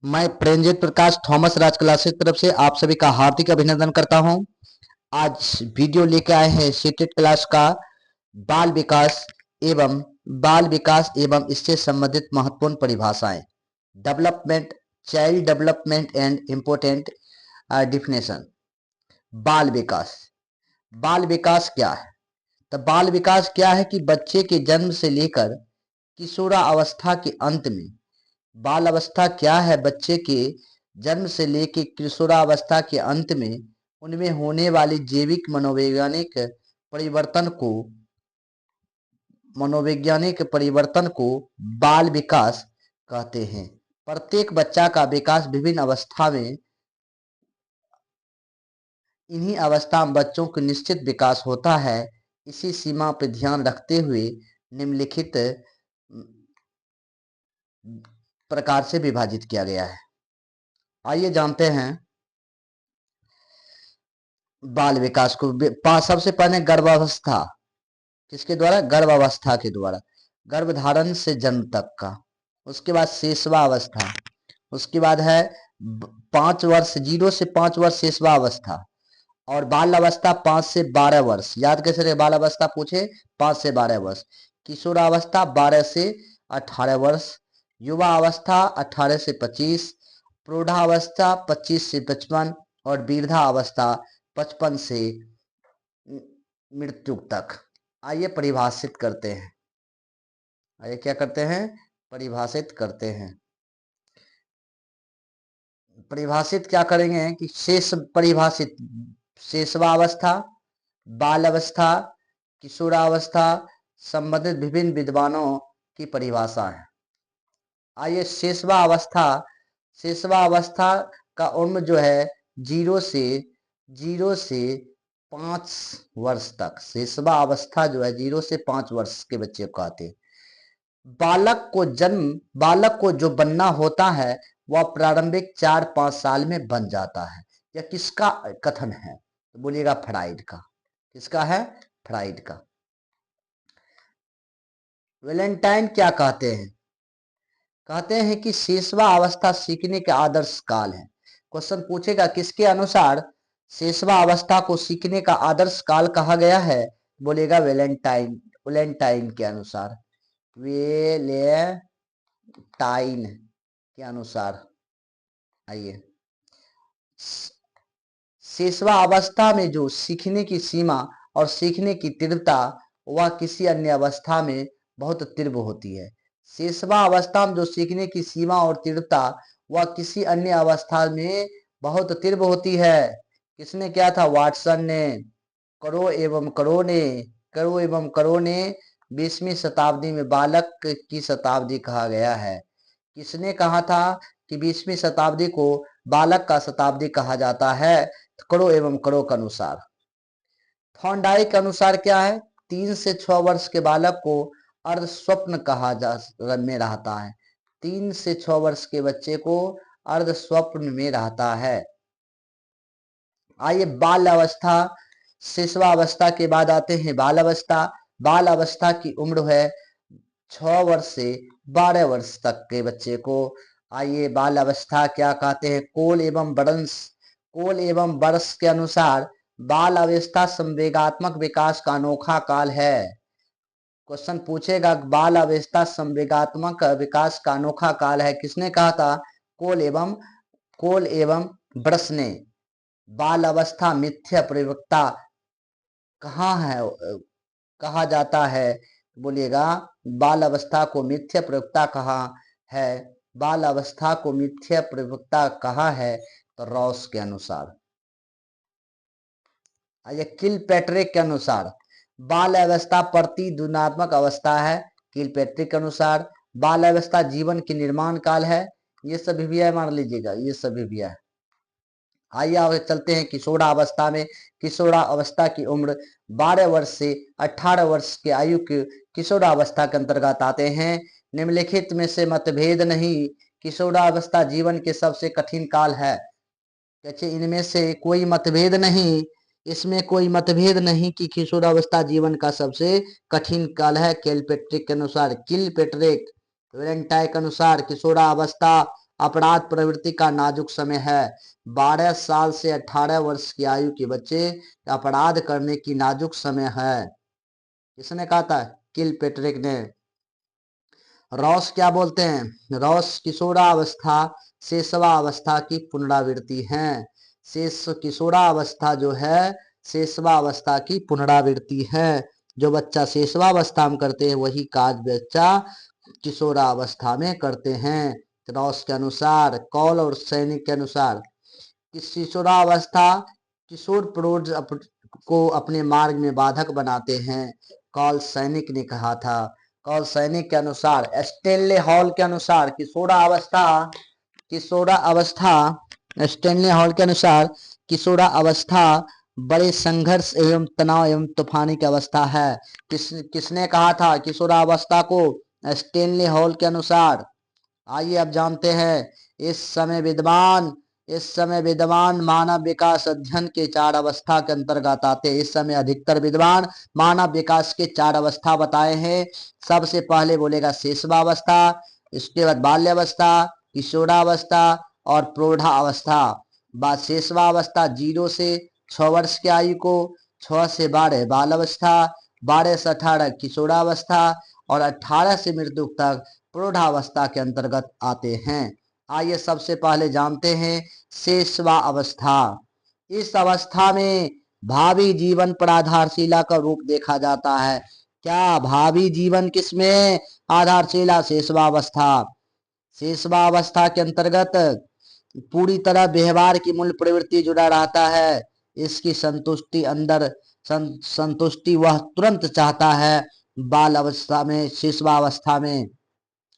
मैं प्रेमजीत प्रकाश थॉमस राज क्लासेस की तरफ से आप सभी का हार्दिक अभिनंदन करता हूं। आज वीडियो लेके आए हैं सीटेट क्लास का बाल विकास एवं इससे संबंधित महत्वपूर्ण परिभाषाएं। Development, child development and important definition. बाल विकास। बाल विकास क्या है? तो बाल विकास क्या है कि बच्चे के जन्म से लेकर किशोरावस्था के अंत में। बाल अवस्था क्या है? बच्चे के जन्म से लेकर किशोरावस्था के अंत में उनमें होने वाली जैविक मनोवैज्ञानिक परिवर्तन को बाल विकास कहते हैं। प्रत्येक बच्चा का विकास विभिन्न अवस्था में, इन्हीं अवस्था में बच्चों का निश्चित विकास होता है। इसी सीमा पर ध्यान रखते हुए निम्नलिखित प्रकार से विभाजित किया गया है। आइए जानते हैं बाल विकास को। सबसे पहले गर्भावस्था। किसके द्वारा? गर्भावस्था के द्वारा। गर्भधारण से जन्म तक का। उसके बाद शेषवा अवस्था। उसके बाद है 5 वर्ष, 0 से 5 वर्ष शेषवा अवस्था। और बाल अवस्था 5 से 12 वर्ष। याद कैसे रहे? बाल अवस्था पूछे 5 से 12 वर्ष। किशोरावस्था 12 से 18 वर्ष। युवा अवस्था 18 से 25। प्रौढ़ावस्था 25 से 55। और वृद्धा अवस्था 55 से मृत्यु तक। आइए परिभाषित करते हैं। आइए क्या करते हैं? परिभाषित करते हैं। परिभाषित क्या करेंगे कि शेषवावस्था, बाल अवस्था, किशोरावस्था संबंधित विभिन्न विद्वानों की परिभाषा है। आइए शेषवा अवस्था का उम्र जो है 0 से 5 वर्ष तक। शेषवा अवस्था जो है 0 से 5 वर्ष के बच्चे को आते हैं। बालक को जो बनना होता है वह प्रारंभिक 4-5 साल में बन जाता है। यह किसका कथन है? तो बोलिएगा फ्राइड का। किसका है? फ्राइड का। वैलेंटाइन क्या कहते हैं? कहते हैं कि शेषवा अवस्था सीखने के आदर्श काल है। क्वेश्चन पूछेगा किसके अनुसार शेषवा अवस्था को सीखने का आदर्श काल कहा गया है? बोलेगा वैलेंटाइन के अनुसार। टाइन के अनुसार। आइए, शेषवा अवस्था में जो सीखने की सीमा और सीखने की तीव्रता वह किसी अन्य अवस्था में बहुत तीव्र होती है। शेषवा अवस्था में जो सीखने की सीमा और तीव्रता वह किसी अन्य अवस्था में बहुत तीव्र होती है। किसने किया था? वाटसन ने। करो एवं करो ने 20वीं शताब्दी में बालक की शताब्दी कहा गया है। किसने कहा था कि 20वीं शताब्दी को बालक का शताब्दी कहा जाता है? करो एवं करो के अनुसार। थॉर्नडाइक के अनुसार क्या है? 3 से 6 वर्ष के बालक को अर्ध स्वप्न कहा में रहता है। 3 से 6 वर्ष के बच्चे को अर्ध स्वप्न में रहता है। आइए बाल अवस्था, शेषवा अवस्था के बाद आते हैं बाल अवस्था। बाल अवस्था की उम्र है 6 वर्ष से 12 वर्ष तक के बच्चे को। आइए बाल अवस्था क्या कहते हैं? कोल एवं बर्स के अनुसार बाल अवस्था संवेगात्मक विकास का अनोखा काल है। क्वेश्चन पूछेगा बाल अवस्था संवेगात्मक विकास का अनोखा काल है। किसने कहा था? कोल एवं ब्रस ने। बाल अवस्था मिथ्या प्रयोक्ता कहाँ है कहा जाता है? बोलिएगा बाल अवस्था को मिथ्या प्रयोक्ता कहा है। बाल अवस्था को मिथ्या प्रयोक्ता कहा है तो रॉस के अनुसार। आइए किलपैट्रिक के अनुसार बाल अवस्था प्रतिद्वंदात्मक अवस्था है। किलपैट्रिक के अनुसार बाल अवस्था जीवन के निर्माण काल है। ये सभी भी है, मान लीजिएगा ये सभी भी है। आइए आगे चलते हैं किशोरावस्था में। किशोरावस्था की उम्र 12 वर्ष से 18 वर्ष के आयु के किशोरावस्था के अंतर्गत आते हैं। निम्नलिखित में से मतभेद नहीं। किशोरावस्था जीवन के सबसे कठिन काल है। कहते इनमें से कोई मतभेद नहीं, इसमें कोई मतभेद नहीं कि किशोरावस्था जीवन का सबसे कठिन काल है। किलपैट्रिक के अनुसार, वैलेंटाइन के अनुसार किशोरावस्था अपराध प्रवृत्ति का नाजुक समय है। 12 साल से 18 वर्ष की आयु के बच्चे अपराध करने की नाजुक समय है। किसने कहा था? किलपेट्रिक ने। रॉस क्या बोलते हैं? रॉस किशोरावस्था शैशवावस्था की पुनरावृत्ति है। शेष किशोरावस्था जो है शैशवावस्था की पुनरावृत्ति है। जो बच्चा शैशवावस्था में करते हैं वही कार्य बच्चा किशोरावस्था में करते हैं। रॉस के अनुसार, कौल और सैनिक के अनुसार किशोरावस्था किशोर प्रौढ़ को अपने मार्ग में बाधक बनाते हैं। कौल सैनिक ने कहा था। कौल सैनिक के अनुसार, स्टेनले हॉल के अनुसार स्टेनले हॉल के अनुसार किशोरावस्था बड़े संघर्ष एवं तनाव एवं तूफानी की अवस्था है। किसने कहा था किशोरावस्था को? स्टेनले हॉल के अनुसार। आइए अब जानते हैं। इस समय विद्वान मानव विकास अध्ययन के 4 अवस्था के अंतर्गत आते हैं। इस समय अधिकतर विद्वान मानव विकास के 4 अवस्था बताए हैं। सबसे पहले बोलेगा शैशवावस्था, इसके बाद बाल्यावस्था, किशोरावस्था और प्रौढ़ावस्था। शैशवावस्था 0 से 6 वर्ष की आयु को, 6 से 12 बाल अवस्था, 12 से 18 किशोरावस्था और 18 से मृत्यु तक प्रौढ़ावस्था के अंतर्गत आते हैं। आइए सबसे पहले जानते हैं शैशवावस्था। इस अवस्था में भावी जीवन पर आधारशिला का रूप देखा जाता है। क्या भावी जीवन किसमें आधारशिला? शैशवावस्था। शैशवावस्था के अंतर्गत पूरी तरह व्यवहार की मूल प्रवृत्ति जुड़ा रहता है। इसकी संतुष्टि वह तुरंत चाहता है। बाल अवस्था में, शैशवावस्था में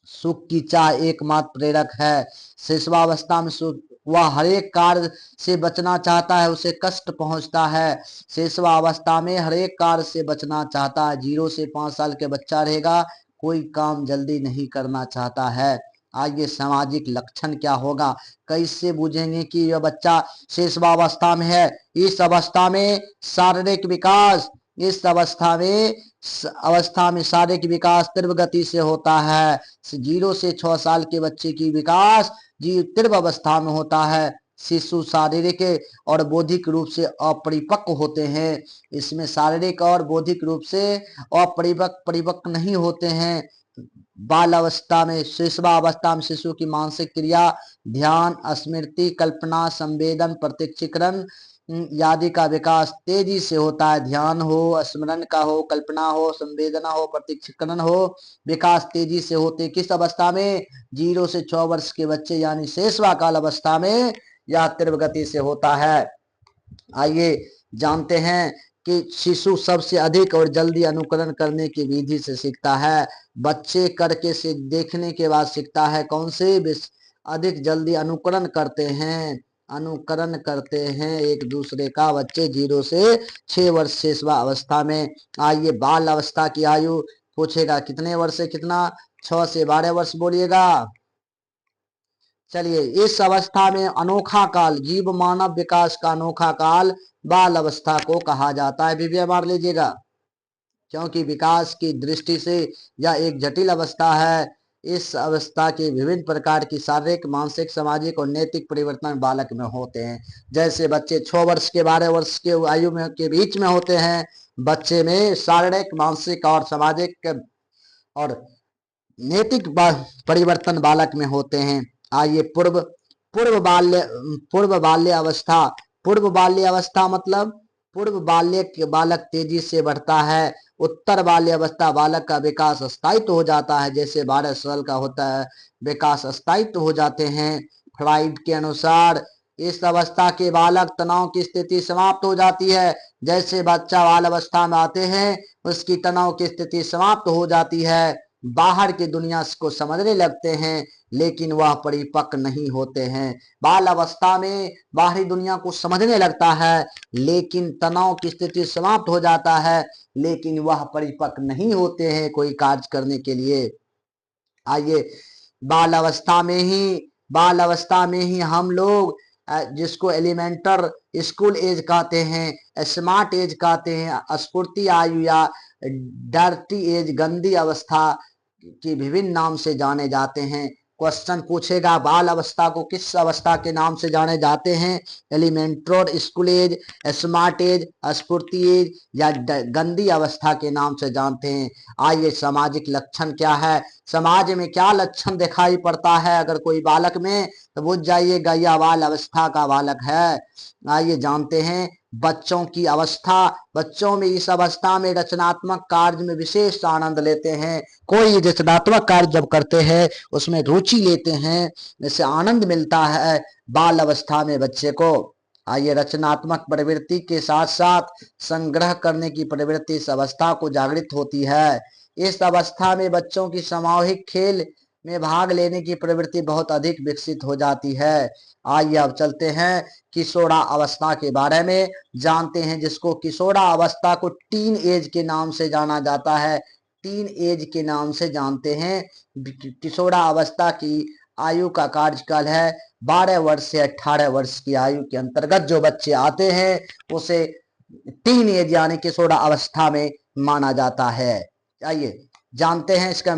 सुख की चाह एकमात्र प्रेरक है। शैशवावस्था में सुख वह हर एक कार्य से बचना चाहता है, उसे कष्ट पहुंचता है। शैशवावस्था में हर एक कार्य से बचना चाहता है। 0 से 5 साल के बच्चा रहेगा, कोई काम जल्दी नहीं करना चाहता है। आइए सामाजिक लक्षण क्या होगा, कैसे बूझेंगे कि यह बच्चा शैशवावस्था में है? इस अवस्था में शारीरिक विकास शारीरिक विकास तीव्र गति से होता है। 0 से 6 साल के बच्चे की विकास तीव्र अवस्था में होता है। शिशु शारीरिक और बौद्धिक रूप से अपरिपक्व होते हैं। इसमें शारीरिक और बौद्धिक रूप से परिपक्व नहीं होते हैं। बाल अवस्था में, शैशवावस्था में शिशु की मानसिक क्रिया, ध्यान, स्मृति, कल्पना, संवेदन, प्रत्यक्षीकरण आदि का विकास तेजी से होता है। ध्यान हो, स्मरण का हो, कल्पना हो, संवेदना हो, प्रत्यक्षीकरण हो, विकास तेजी से होते किस अवस्था में? 0 से 6 वर्ष के बच्चे यानी शैशवा काल अवस्था में यह तीव्र गति से होता है। आइए जानते हैं कि शिशु सबसे अधिक और जल्दी अनुकरण करने की विधि से सीखता है। बच्चे करके से देखने के बाद सीखता है। कौन से अधिक जल्दी अनुकरण करते हैं एक दूसरे का बच्चे 0 से 6 वर्ष शैशवा अवस्था में। आइए बाल अवस्था की आयु पूछेगा, कितने वर्ष से कितना? 6 से 12 वर्ष बोलिएगा। चलिए, इस अवस्था में अनोखा काल, जीव मानव विकास का अनोखा काल बाल अवस्था को कहा जाता है। विजय मार लीजिएगा, क्योंकि विकास की दृष्टि से यह एक जटिल अवस्था है। इस अवस्था के विभिन्न प्रकार की शारीरिक, मानसिक, सामाजिक और नैतिक परिवर्तन बालक में होते हैं। जैसे बच्चे 6 वर्ष के 12 वर्ष के आयु में के बीच में होते हैं, बच्चे में शारीरिक, मानसिक और सामाजिक और नैतिक परिवर्तन बालक में होते हैं। आइए पूर्व बाल्य अवस्था। पूर्व बाल्य अवस्था मतलब पूर्व बाल्य के बालक तेजी से बढ़ता है। उत्तर बाल्य अवस्था बालक का विकास स्थायित्व हो जाता है। जैसे 12 साल का होता है, विकास स्थायित्व हो जाते हैं। फ्राइड के अनुसार इस अवस्था के बालक तनाव की स्थिति समाप्त हो जाती है। जैसे बच्चा बाल अवस्था में आते हैं, उसकी तनाव की स्थिति समाप्त हो जाती है। बाहर की दुनिया को समझने लगते हैं, लेकिन वह परिपक्व नहीं होते हैं। बाल अवस्था में बाहरी दुनिया को समझने लगता है, लेकिन तनाव की स्थिति समाप्त हो जाता है, लेकिन वह परिपक्व नहीं होते हैं कोई कार्य करने के लिए। आइए बाल अवस्था में ही हम लोग जिसको एलिमेंटर स्कूल एज कहते हैं, स्मार्ट एज कहते हैं, स्फूर्ति आयु या डर्टी एज, गंदी अवस्था के विभिन्न नाम से जाने जाते हैं। क्वेश्चन पूछेगा, बाल अवस्था को किस अवस्था के नाम से जाने जाते हैं? एलिमेंट्रोर, स्कूल एज, स्मार्ट एज, स्फूर्ति एज या गंदी अवस्था के नाम से जानते हैं। आइए, सामाजिक लक्षण क्या है? समाज में क्या लक्षण दिखाई पड़ता है अगर कोई बालक में, तो बुझ जाइएगा यह बाल अवस्था का बालक है। आइए जानते हैं बच्चों की अवस्था। बच्चों में इस अवस्था में रचनात्मक कार्य में विशेष आनंद लेते हैं। कोई रचनात्मक कार्य जब करते हैं उसमें रुचि लेते हैं, इससे आनंद मिलता है बाल अवस्था में बच्चे को। आइए, रचनात्मक प्रवृत्ति के साथ साथ संग्रह करने की प्रवृत्ति इस अवस्था को जागृत होती है। इस अवस्था में बच्चों की सामूहिक खेल में भाग लेने की प्रवृत्ति बहुत अधिक विकसित हो जाती है। आइए अब चलते हैं किशोरा अवस्था के बारे में, जानते हैं, जिसको किशोरा अवस्था को टीन एज के नाम से जाना जाता है। टीन एज के नाम से जानते हैं। किशोरा अवस्था की आयु का कार्यकाल है 12 वर्ष से 18 वर्ष की आयु के अंतर्गत जो बच्चे आते हैं उसे टीन एज यानी किशोरा अवस्था में माना जाता है। आइए जानते हैं इसका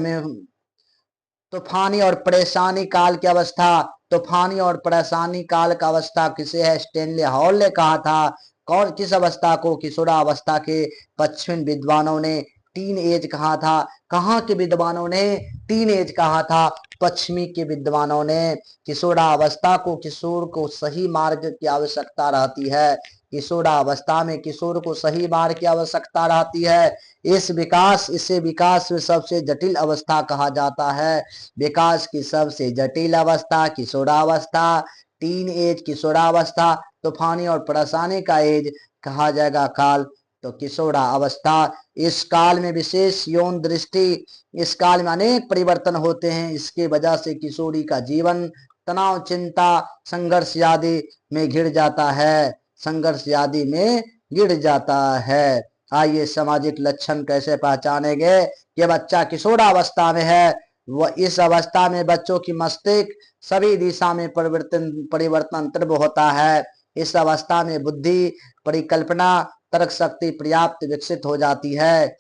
तूफानी और परेशानी काल की अवस्था। तूफानी और परेशानी काल का अवस्था किसे है? स्टेनले हॉल ने कहा था। कौन किस अवस्था को किशोरा अवस्था के पश्चिमी विद्वानों ने टीन एज कहा था? कहाँ के विद्वानों ने टीन एज कहा था? पश्चिमी के विद्वानों ने। किशोरा अवस्था को किशोर को सही मार्ग की आवश्यकता रहती है। किशोरा अवस्था में किशोर को सही मार्ग की आवश्यकता रहती है। इसे विकास में सबसे जटिल अवस्था कहा जाता है। विकास की सबसे जटिल अवस्था किशोरावस्था, टीन एज किशोरावस्था, तूफानी और परेशानी का एज कहा जाएगा काल तो किशोरा अवस्था। इस काल में विशेष यौन दृष्टि, इस काल में अनेक परिवर्तन होते हैं। इसके वजह से किशोरी का जीवन तनाव, चिंता, संघर्ष आदि में घिर जाता है। संघर्ष आदि में गिर जाता है। आइए, सामाजिक लक्षण कैसे पहचानेंगे कि बच्चा किशोरावस्था में है? वह इस अवस्था में बच्चों की मस्तिष्क सभी दिशा में परिवर्तन तीव्र होता है। इस अवस्था में बुद्धि, परिकल्पना, तर्क शक्ति पर्याप्त विकसित हो जाती है।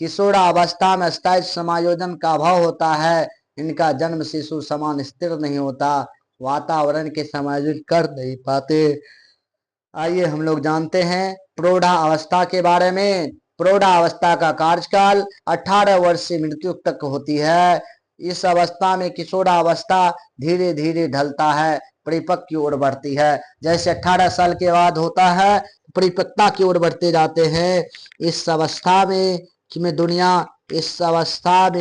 किशोरावस्था में स्थायी समायोजन का अभाव होता है। इनका जन्म शिशु समान स्थिर नहीं होता, वातावरण के समायोजित कर नहीं पाते। आइए हम लोग जानते हैं प्रौढ़ा अवस्था के बारे में। प्रौढ़ा अवस्था का कार्यकाल 18 वर्ष से मृत्यु तक होती है। इस अवस्था में किशोरावस्था धीरे धीरे ढलता है, परिपक्व की ओर बढ़ती है। जैसे 18 साल के बाद होता है परिपक्वता की ओर बढ़ते जाते हैं। इस अवस्था में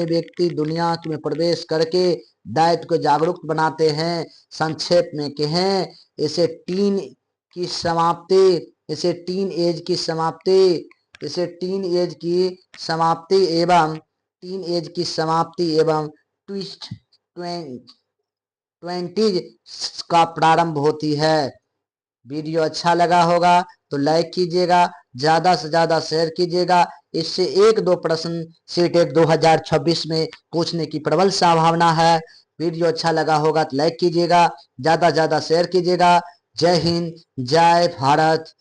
व्यक्ति दुनिया में प्रवेश करके दायित्व को जागरूक बनाते हैं। संक्षेप में कहें, इसे टीन की समाप्ति, इसे टीन एज की समाप्ति, इसे टीन एज की समाप्ति एवं ट्विस्ट 20s का प्रारंभ होती है। वीडियो अच्छा लगा होगा तो लाइक कीजिएगा, ज्यादा से ज्यादा शेयर कीजिएगा। इससे 1-2 प्रश्न सीटेट 2026 में पूछने की प्रबल संभावना है। वीडियो अच्छा लगा होगा तो लाइक कीजिएगा, ज्यादा से ज्यादा शेयर कीजिएगा। जय हिंद, जय भारत।